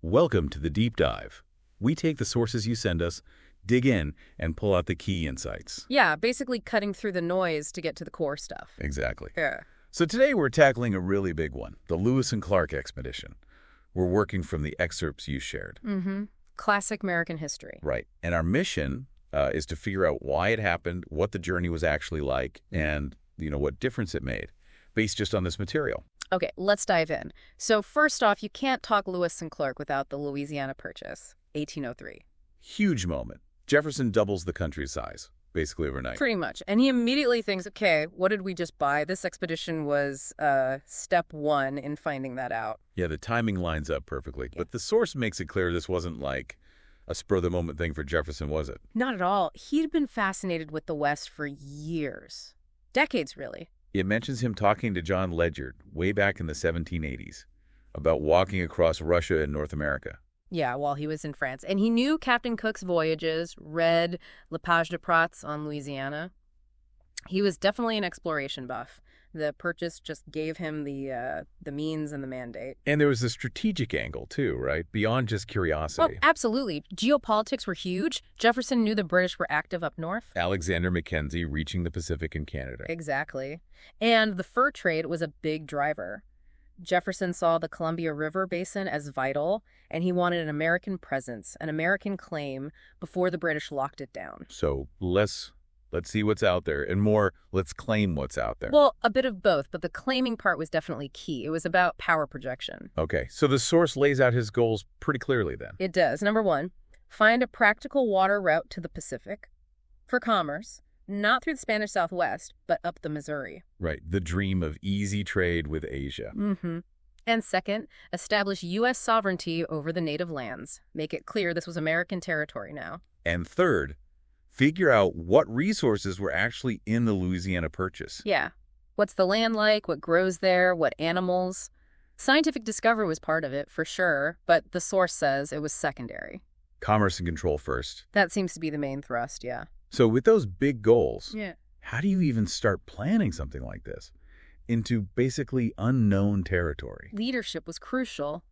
Welcome to the Deep Dive. We take the sources you send us, dig in, and pull out the key insights. Yeah, basically cutting through the noise to get to the core stuff. Exactly. Yeah. So today we're tackling a really big one, the Lewis and Clark expedition. We're working from the excerpts you shared. Mm-hmm. Classic American history. Right. And our mission is to figure out why it happened, what the journey was actually like, and, what difference it made, based just on this material. Okay, let's dive in. So first off, you can't talk Lewis and Clark without the Louisiana Purchase, 1803. Huge moment. Jefferson doubles the country's size, basically overnight. Pretty much. And he immediately thinks, okay, what did we just buy? This expedition was step one in finding that out. Yeah, the timing lines up perfectly. Yeah. But the source makes it clear this wasn't like a spur-of-the-moment thing for Jefferson, was it? Not at all. He'd been fascinated with the West for years. Decades, really. It mentions him talking to John Ledyard way back in the 1780s about walking across Russia and North America. Yeah, while he was in France. And he knew Captain Cook's voyages, read Le Page de Prat's on Louisiana. He was definitely an exploration buff. The Purchase just gave him the means and the mandate. And there was a strategic angle, too, right? Beyond just Oh, curiosity. absolutely. Geopolitics were huge. Jefferson knew the British were active up north. Alexander Mackenzie reaching the Pacific and Canada. Exactly. And the fur trade was a big driver. Jefferson saw the Columbia River basin as vital, and he wanted an American presence, an American claim, before the British locked it down. So let's see what's out there, and more, let's claim what's out there. Well, a bit of both, but the claiming part was definitely key. It was about power projection. Okay, so the source lays out his goals pretty clearly then. It does. Number one, find a practical water route to the Pacific for commerce, not through the Spanish Southwest, but up the Missouri. Right, the dream of easy trade with Asia. Mm-hmm. And second, establish U.S. sovereignty over the native lands. Make it clear this was American territory now. And third, figure out what resources were actually in the Louisiana Purchase. Yeah. What's the land like? What grows there? What animals? Scientific discovery was part of it, for sure, but the source says it was secondary. Commerce and control first. That seems to be the main thrust, yeah. So with those big goals, Yeah. how do you even start planning something like this into basically unknown territory? Leadership was crucial.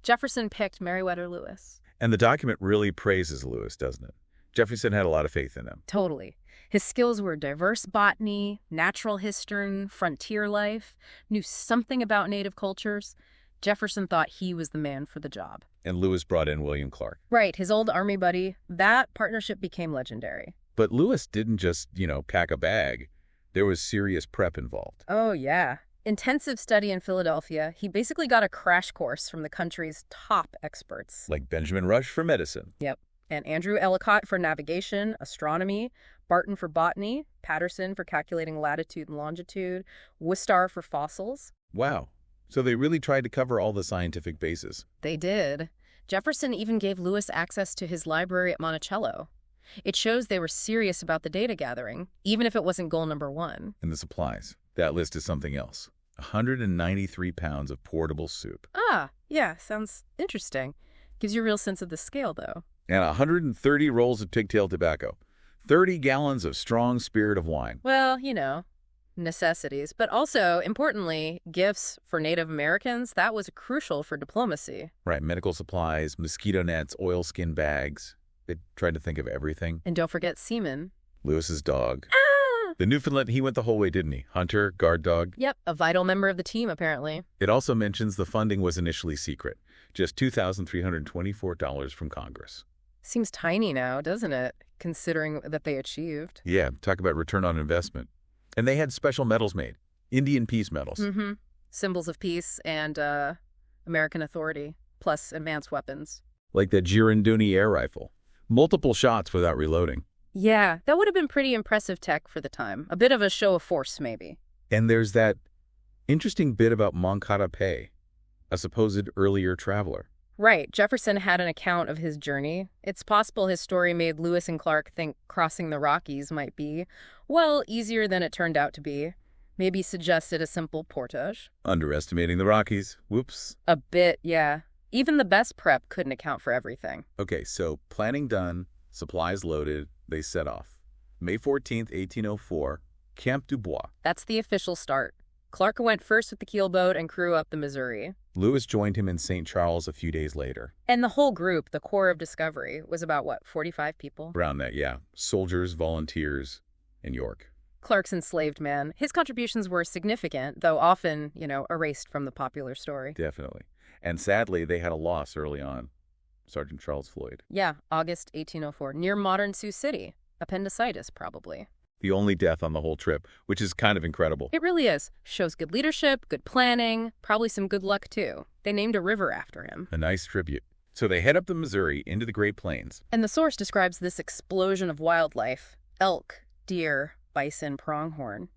Jefferson picked Meriwether Lewis. And the document really praises Lewis, doesn't it? Jefferson had a lot of faith in him. Totally. His skills were diverse botany, natural history, frontier life, knew something about native cultures. Jefferson thought he was the man for the job. And Lewis brought in William Clark. Right, his old army buddy. That partnership became legendary. But Lewis didn't just, pack a bag. There was serious prep involved. Oh, yeah. Intensive study in Philadelphia. He basically got a crash course from the country's top experts. Like Benjamin Rush for medicine. Yep. And Andrew Ellicott for navigation, astronomy, Barton for botany, Patterson for calculating latitude and longitude, Wistar for fossils. Wow. So they really tried to cover all the scientific bases. They did. Jefferson even gave Lewis access to his library at Monticello. It shows they were serious about the data gathering, even if it wasn't goal number one. And the supplies. That list is something else. 193 pounds of portable soup. Ah, yeah, sounds interesting. Gives you a real sense of the scale, though. And 130 rolls of pigtail tobacco. 30 gallons of strong spirit of wine. Well, necessities. But also, importantly, gifts for Native Americans. That was crucial for diplomacy. Right, medical supplies, mosquito nets, oilskin bags. They tried to think of everything. And don't forget seamen. Lewis's dog. Ah! The Newfoundland, he went the whole way, didn't he? Hunter, guard dog. Yep, a vital member of the team, apparently. It also mentions the funding was initially secret. Just $2,324 from Congress. Seems tiny now, doesn't it? Considering that they achieved. Yeah, talk about return on investment. And they had special medals made. Indian peace medals. Mm-hmm. Symbols of peace and American authority, plus advanced weapons. Like the Girandoni air rifle. Multiple shots without reloading. Yeah, that would have been pretty impressive tech for the time. A bit of a show of force, maybe. And there's that interesting bit about Moncada Pay, a supposed earlier traveler. Right. Jefferson had an account of his journey. It's possible his story made Lewis and Clark think crossing the Rockies might be, well, easier than it turned out to be. Maybe suggested a simple portage. Underestimating the Rockies. Whoops. A bit, yeah. Even the best prep couldn't account for everything. Okay, so planning done, supplies loaded, they set off. May 14th, 1804, Camp du Bois. That's the official start. Clark went first with the keelboat and crew up the Missouri. Lewis joined him in St. Charles a few days later. And the whole group, the core of Discovery, was about, 45 people? Around that, yeah. Soldiers, volunteers, and York. Clark's enslaved man. His contributions were significant, though often, erased from the popular story. Definitely. And sadly, they had a loss early on. Sergeant Charles Floyd. Yeah, August 1804, near modern Sioux City. Appendicitis, probably. The only death on the whole trip, which is kind of incredible. It really is. Shows good leadership, good planning, probably some good luck, too. They named a river after him. A nice tribute. So they head up the Missouri into the Great Plains. And the source describes this explosion of wildlife. Elk, deer, bison, pronghorn.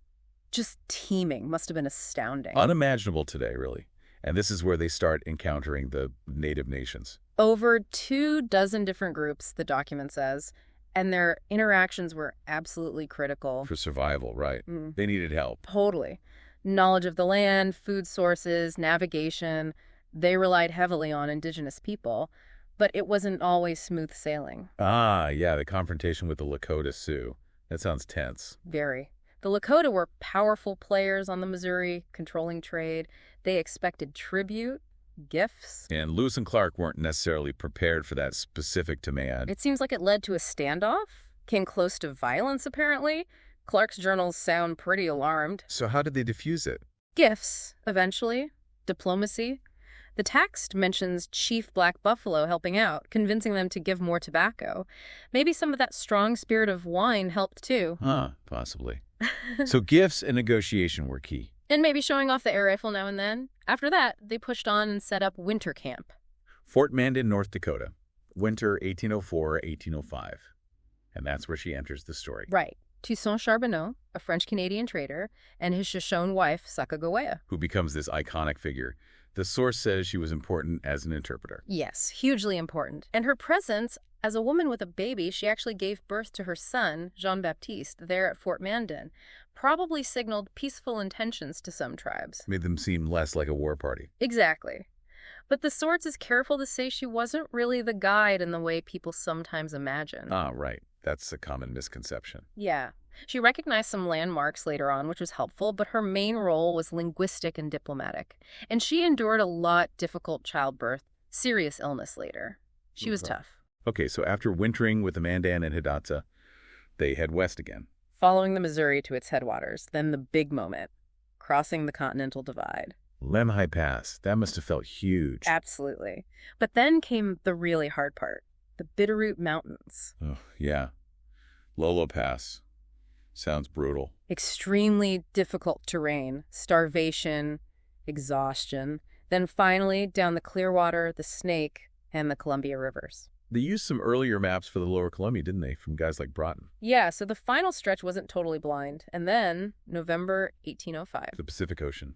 Just teeming. Must have been astounding. Unimaginable today, really. And this is where they start encountering the native nations. Over 24 different groups, the document says, and their interactions were absolutely critical. For survival, right. They needed help. Totally. Knowledge of the land, food sources, navigation. They relied heavily on indigenous people, but it wasn't always smooth sailing. Ah, yeah, the confrontation with the Lakota Sioux. That sounds tense. Very. The Lakota were powerful players on the Missouri, controlling trade. They expected tribute, gifts. And Lewis and Clark weren't necessarily prepared for that specific demand. It seems like it led to a standoff, came close to violence, apparently. Clark's journals sound pretty alarmed. So how did they defuse it? Gifts, eventually. Diplomacy. The text mentions Chief Black Buffalo helping out, convincing them to give more tobacco. Maybe some of that strong spirit of wine helped, too. Possibly. So gifts and negotiation were key. And maybe showing off the air rifle now and then. After that, they pushed on and set up winter camp. Fort Mandan, North Dakota. Winter 1804-1805. And that's where she enters the story. Right. Toussaint Charbonneau, a French-Canadian trader, and his Shoshone wife, Sacagawea. Who becomes this iconic figure. The source says she was important as an interpreter. Yes, hugely important. And her presence, as a woman with a baby, she actually gave birth to her son, Jean-Baptiste, there at Fort Mandan. Probably signaled peaceful intentions to some tribes. Made them seem less like a war party. Exactly. But the source is careful to say she wasn't really the guide in the way people sometimes imagine. Ah, right. That's a common misconception. Yeah. She recognized some landmarks later on, which was helpful, but her main role was linguistic and diplomatic. And she endured a lot difficult childbirth, serious illness later. She was tough. Okay, so after wintering with the Mandan and Hidatsa, they head west again. Following the Missouri to its headwaters, then the big moment, crossing the Continental Divide. Lemhi Pass, that must have felt huge. Absolutely. But then came the really hard part, the Bitterroot Mountains. Oh, yeah. Lolo Pass. Sounds brutal. Extremely difficult terrain, starvation, exhaustion. Then finally, down the Clearwater, the Snake, and the Columbia Rivers. They used some earlier maps for the Lower Columbia, didn't they, from guys like Broughton? Yeah, so the final stretch wasn't totally blind. And then, November 1805. The Pacific Ocean.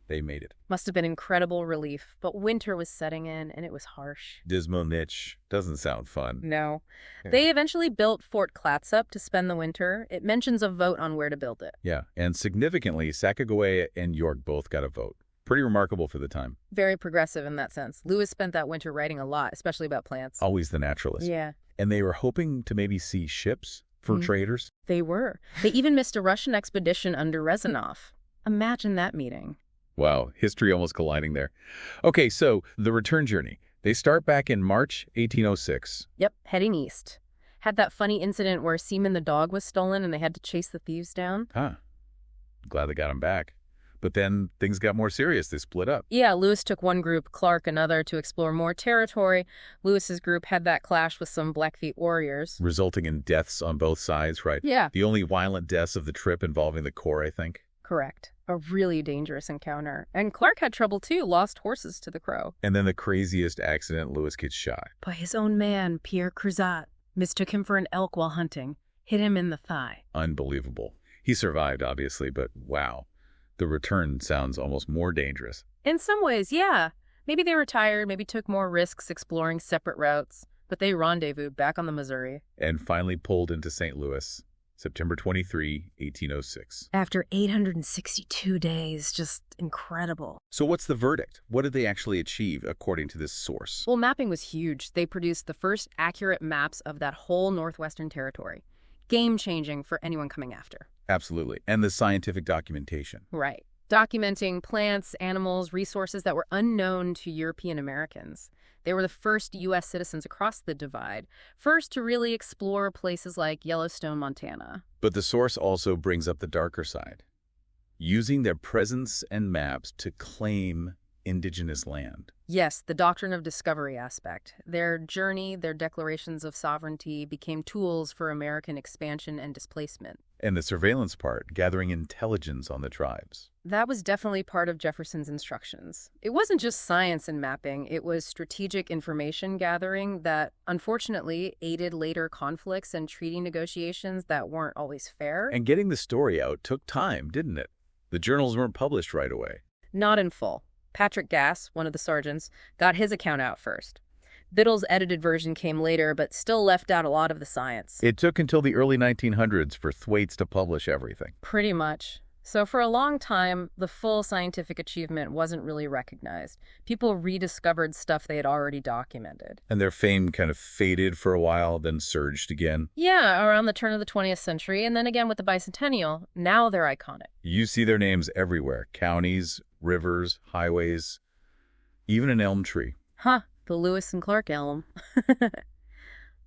They made it. Must have been incredible relief, but winter was setting in, and it was harsh. Dismal niche. Doesn't sound fun. No. Yeah. They eventually built Fort Clatsop to spend the winter. It mentions a vote on where to build it. Yeah, and significantly, Sacagawea and York both got a vote. Pretty remarkable for the time. Very progressive in that sense. Lewis spent that winter writing a lot, especially about plants. Always the naturalist. Yeah. And they were hoping to maybe see ships for traders. They were. They even missed a Russian expedition under Rezanov. Imagine that meeting. Wow, history almost colliding there. Okay, so the return journey. They start back in March 1806. Yep, heading east. Had that funny incident where Seaman the dog was stolen and they had to chase the thieves down. Glad they got him back. But then things got more serious. They split up. Yeah, Lewis took one group, Clark another, to explore more territory. Lewis's group had that clash with some Blackfeet warriors. Resulting in deaths on both sides, right? Yeah. The only violent deaths of the trip involving the Corps, I think. Correct. A really dangerous encounter. And Clark had trouble too, lost horses to the Crow. And then the craziest accident, Lewis gets shot. By his own man, Pierre Cruzat. Mistook him for an elk while hunting. Hit him in the thigh. Unbelievable. He survived, obviously, but wow. The return sounds almost more dangerous. In some ways, yeah. Maybe they retired, maybe took more risks exploring separate routes, but they rendezvoused back on the Missouri. And finally pulled into St. Louis, September 23, 1806. After 862 days, just incredible. So what's the verdict? What did they actually achieve, according to this source? Well, mapping was huge. They produced the first accurate maps of that whole Northwestern Territory. Game-changing for anyone coming after. Absolutely. And the scientific documentation. Right. documenting plants, animals, resources that were unknown to European Americans. They were the first U.S. citizens across the divide, first to really explore places like Yellowstone, Montana. But the source also brings up the darker side, using their presence and maps to claim indigenous land. Yes, the doctrine of discovery aspect. Their journey, their declarations of sovereignty became tools for American expansion and displacement. And the surveillance part, gathering intelligence on the tribes. That was definitely part of Jefferson's instructions. It wasn't just science and mapping, it was strategic information gathering that, unfortunately, aided later conflicts and treaty negotiations that weren't always fair. And getting the story out took time, didn't it? The journals weren't published right away. Not in full. Patrick Gass, one of the sergeants, got his account out first. Biddle's edited version came later, but still left out a lot of the science. It took until the early 1900s for Thwaites to publish everything. Pretty much. So for a long time, the full scientific achievement wasn't really recognized. People rediscovered stuff they had already documented. And their fame kind of faded for a while, then surged again. Yeah, around the turn of the 20th century, and then again with the bicentennial, now they're iconic. You see their names everywhere. Counties, rivers, highways, even an elm tree. Huh, the Lewis and Clark elm.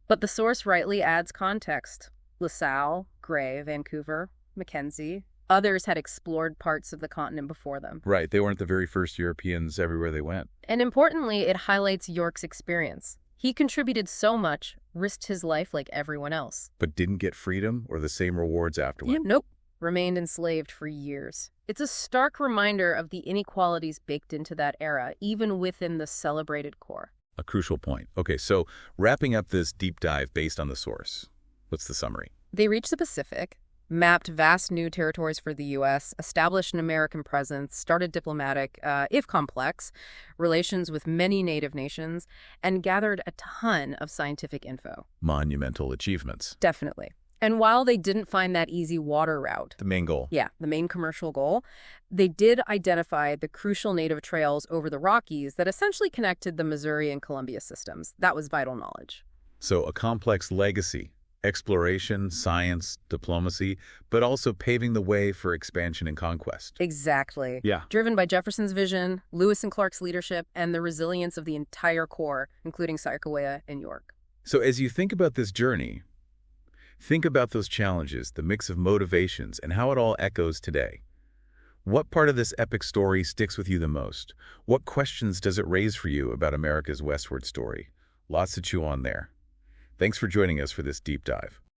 But the source rightly adds context. LaSalle, Gray, Vancouver, Mackenzie. Others had explored parts of the continent before them. Right, they weren't the very first Europeans everywhere they went. And importantly, it highlights York's experience. He contributed so much, risked his life like everyone else. But didn't get freedom or the same rewards afterward. Yeah, nope. Remained enslaved for years. It's a stark reminder of the inequalities baked into that era, even within the celebrated core. A crucial point. Okay, so wrapping up this deep dive based on the source, what's the summary? They reached the Pacific, mapped vast new territories for the U.S., established an American presence, started diplomatic, if complex, relations with many native nations, and gathered a ton of scientific info. Monumental achievements. Definitely. And while they didn't find that easy water route, The main goal. yeah, the main commercial goal, they did identify the crucial native trails over the Rockies that essentially connected the Missouri and Columbia systems. That was vital knowledge. So a complex legacy. Exploration, science, diplomacy, but also paving the way for expansion and conquest. Exactly. Yeah. Driven by Jefferson's vision, Lewis and Clark's leadership, and the resilience of the entire Corps, including Sacagawea and York. So as you think about this journey, think about those challenges, the mix of motivations, and how it all echoes today. What part of this epic story sticks with you the most? What questions does it raise for you about America's westward story? Lots to chew on there. Thanks for joining us for this deep dive.